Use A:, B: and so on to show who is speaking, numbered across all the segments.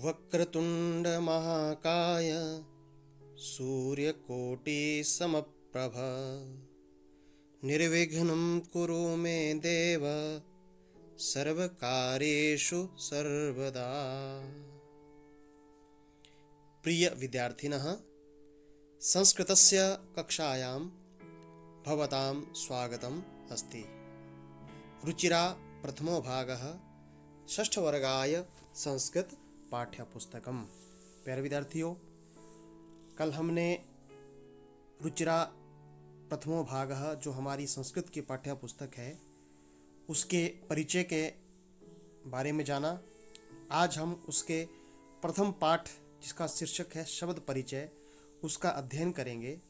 A: वक्रतुंड महाकाय सूर्यकोटि समप्रभ निर्विघ्नं कुरु मे देव सर्वकार्येषु सर्वदा। प्रिय विद्यार्थिनः, संस्कृतस्य कक्षायां भवतां स्वागतम् अस्ति। रुचिरा प्रथमो भागः षष्ठवर्गाय संस्कृत पाठ्यपुस्तकम्। प्यारे विद्यार्थियों, कल हमने रुचिरा प्रथमो भागः जो हमारी संस्कृत की पाठ्यपुस्तक है उसके परिचय के बारे में जाना। आज हम उसके प्रथम पाठ जिसका शीर्षक है शब्द परिचय, उसका अध्ययन करेंगे।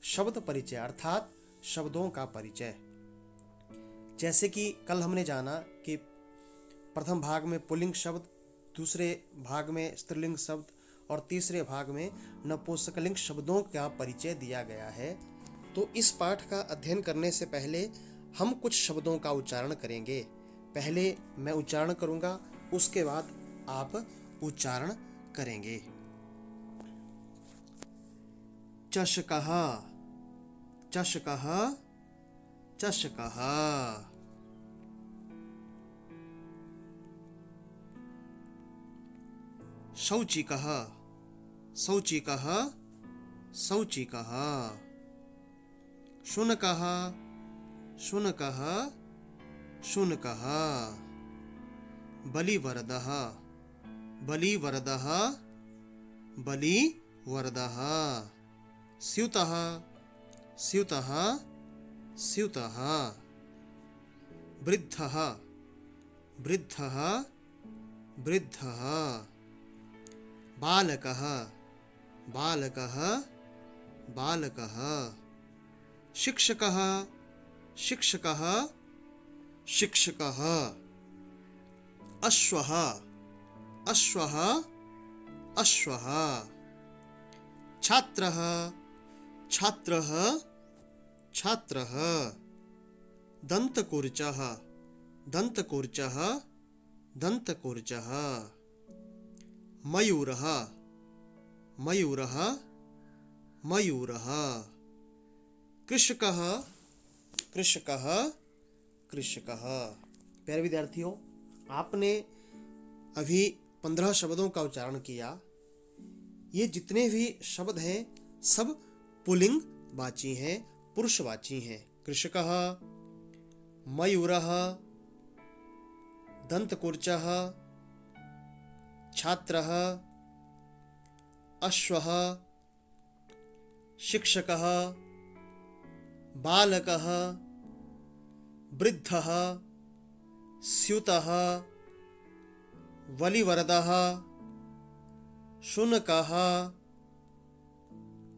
A: शब्द परिचय अर्थात शब्दों का परिचय। जैसे कि कल हमने जाना कि प्रथम भाग में पुल्लिंग शब्द, दूसरे भाग में स्त्रीलिंग शब्द और तीसरे भाग में नपुंसकलिंग शब्दों का परिचय दिया गया है। तो इस पाठ का अध्ययन करने से पहले हम कुछ शब्दों का उच्चारण करेंगे। पहले मैं उच्चारण करूंगा, उसके बाद आप उच्चारण करेंगे। चषकः, चषकः, चषकः। शौचिकः, शौचिकः, शौचिकः। शुनकः, शुनकः, शुनकः। बलिवरदः, बलिवरदः, बलिवरदः। स्यूतः, स्यूतः, स्यूतः। वृद्धः, वृद्धः, वृद्धः। बालकः, बालकः, बालकः। शिक्षकः, शिक्षकः, शिक्षकः। अश्वः, अश्वः, अश्वः। छात्रः, छात्रः, छात्रः। दन्तकूर्चः, दन्तकूर्चः, दन्तकूर्चः। मयूरः, मयूरः, मयूरः। कृषकः, कृषकः, कृषकः। प्यारे विद्यार्थियों, आपने अभी 15 शब्दों का उच्चारण किया। ये जितने भी शब्द हैं सब पुल्लिंग वाची हैं, पुरुषवाची हैं। कृषकः, मयूरः, दन्तकूर्चः, छात्रः, अश्वः, शिक्षकः, बालकः, वृद्धः, स्यूतः, बलिवरदः, शुनकः,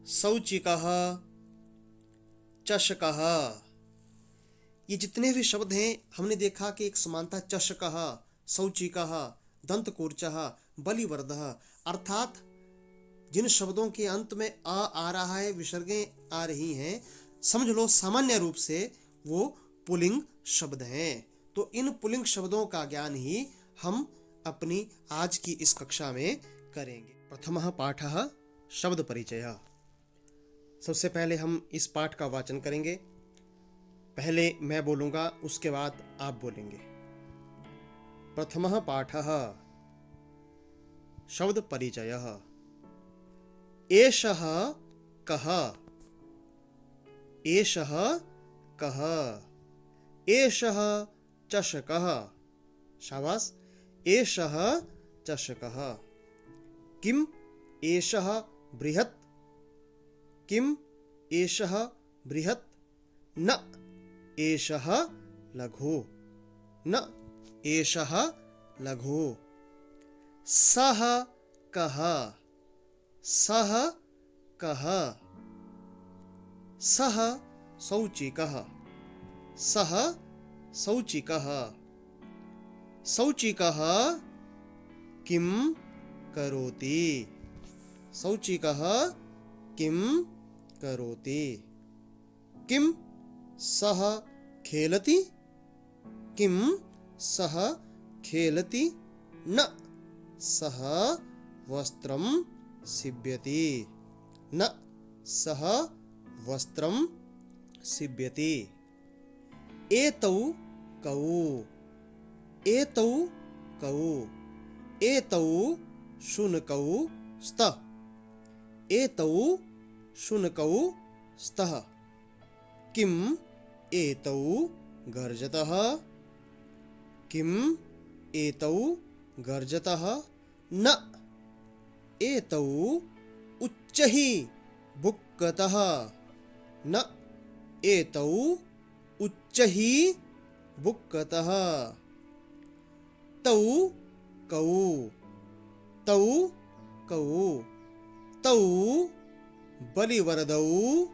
A: शौचिकः, चषकः। ये जितने भी शब्द हैं हमने देखा कि एक समानता चषकः, शौचिकः, दन्तकूर्चः, बलिवरदः, अर्थात जिन शब्दों के अंत में आ रहा है, विसर्गें आ रही हैं, समझ लो सामान्य रूप से वो पुल्लिंग शब्द हैं। तो इन पुल्लिंग शब्दों का ज्ञान ही हम अपनी आज की इस कक्षा में करेंगे। प्रथमः पाठः शब्द परिचयः। सबसे पहले हम इस पाठ का वाचन करेंगे। पहले मैं बोलूँगा, उसके बाद आप बोलेंगे। प्रथमः पाठः शब्द परिचयः। एषः कः, एषः कः। एषः चषकः। शाबाश। एषः चषकः। किम् एषः बृहत्, किम् एषः बृहत्। न एषः लघु, न एषः लघु। सः कः, सः कः। सः शौचिकः, सः शौचिकः। शौचिकः किं करोति, शौचिकः किं करोति। किं सः खेलति, किं सः खेलति। न सः वस्त्रं सीव्यति। न सः वस्त्रं सीव्यति। एतौ कौ। एतौ कौ। एतौ शुनकौ स्तः। एतौ शुनकौ स्तः। किम् एतौ गर्जतः। किम् एतौ गर्जतः। न एतौ उच्चैः बुक्कतः। न एतौ उच्चैः बुक्कतः। तौ कौ। तौ कौ। तौ बलिवरदौ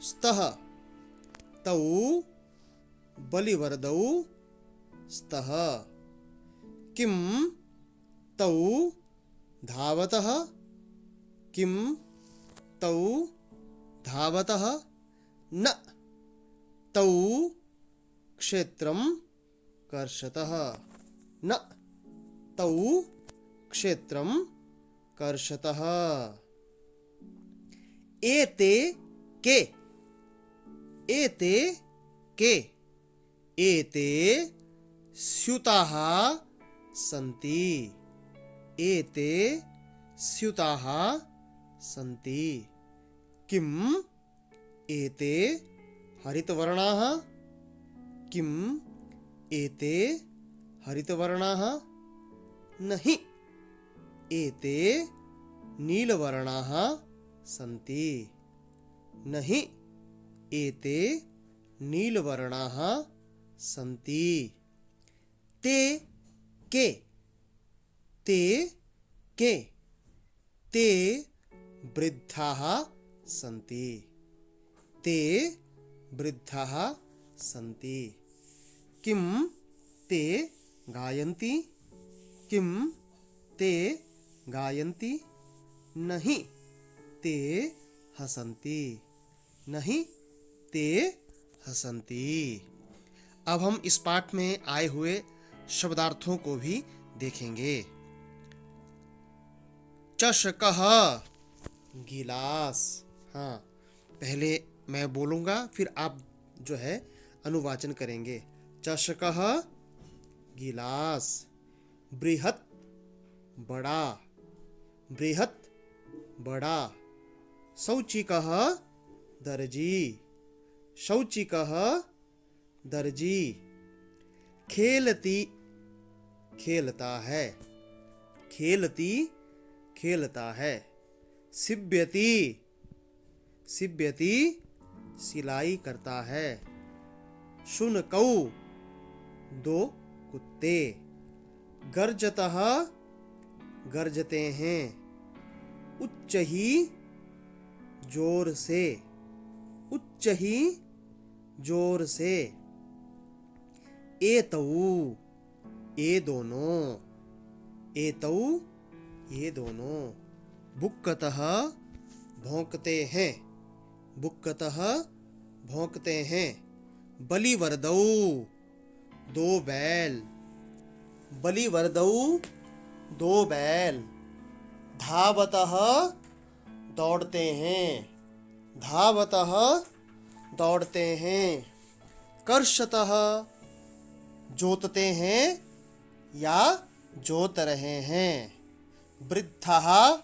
A: स्तः। तौ बलिवरदौ स्तः। किं तौ धावतः। किं तौ धावतः। न तौ क्षेत्रं कर्षतः। न तौ क्षेत्रं कर्षतः। एते के। एते के। एते स्यूताः सन्ति। एते स्यूताः सन्ति। किम् एते हरितवर्णाः। किम् एते हरितवर्णाः। नहि एते नीलवर्णाः सन्ति। नहि एते नीलवर्णाः सन्ति। ते के। ते के। ते वृद्धाः सन्ति। ते वृद्धाः सन्ति। किं ते गायन्ति। किं ते गायन्ति। नहि ते हसन्ति। नहीं ते हसन्ति। अब हम इस पाठ में आए हुए शब्दार्थों को भी देखेंगे। चषकः गिलास। हाँ, पहले मैं बोलूँगा फिर आप जो है अनुवाचन करेंगे। चषकः गिलास। बृहत् बड़ा। बृहत् बड़ा। शौचिकः दर्जी। शौचिकः दर्जी। खेलती खेलता है। खेलती खेलता है। सीव्यति सीव्यति सिलाई करता है। शुनकौ दो कुत्ते। गर्जतः गरजते हैं। उच्च ही जोर से। उच्च ही जोर से। एतौ ये दोनों। एतौ ये दोनों। बुक्कतः भौंकते हैं। बुक्कतः भौंकते हैं। बलिवरदौ दो बैल। बलिवरदौ दो बैल। धावतः दौड़ते हैं। धावतः दौड़ते हैं। कर्षतः जोतते हैं या जोत रहे हैं। वृद्धः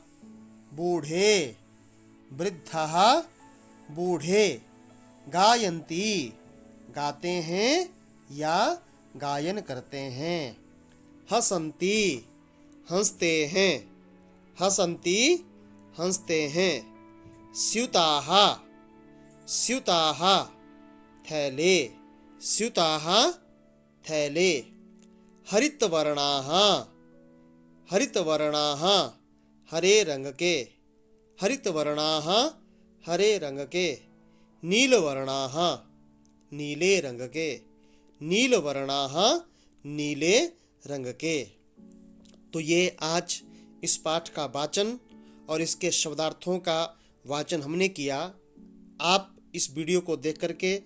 A: बूढ़े। वृद्धः बूढ़े। गायन्ति गाते हैं या गायन करते हैं। हसन्ति हंसते हैं। हसन्ति हंसते हैं। स्यूताः स्यूताः थैले। स्यूताः थैले। हरितवर्णाः हरितवर्णाः हरे रंग के। हरितवर्णाः हरे रंग के। नीलवर्णाः नीले रंग के। नीलवर्णाः नीले रंग के। तो ये आज इस पाठ का वाचन और इसके शब्दार्थों का वाचन हमने किया। आप इस वीडियो को देख करके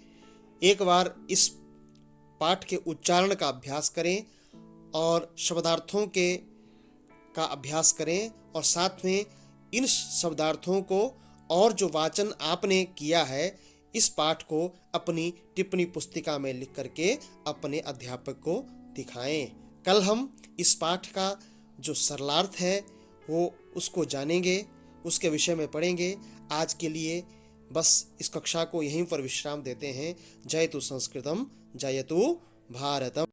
A: एक बार इस पाठ के उच्चारण का अभ्यास करें और शब्दार्थों के का अभ्यास करें और साथ में इन शब्दार्थों को और जो वाचन आपने किया है इस पाठ को अपनी टिप्पणी पुस्तिका में लिख करके अपने अध्यापक को दिखाएं। कल हम इस पाठ का जो सरलार्थ है वो उसको जानेंगे, उसके विषय में पढ़ेंगे। आज के लिए बस इस कक्षा को यहीं पर विश्राम देते हैं। जयतु संस्कृतम, जयतु भारतम।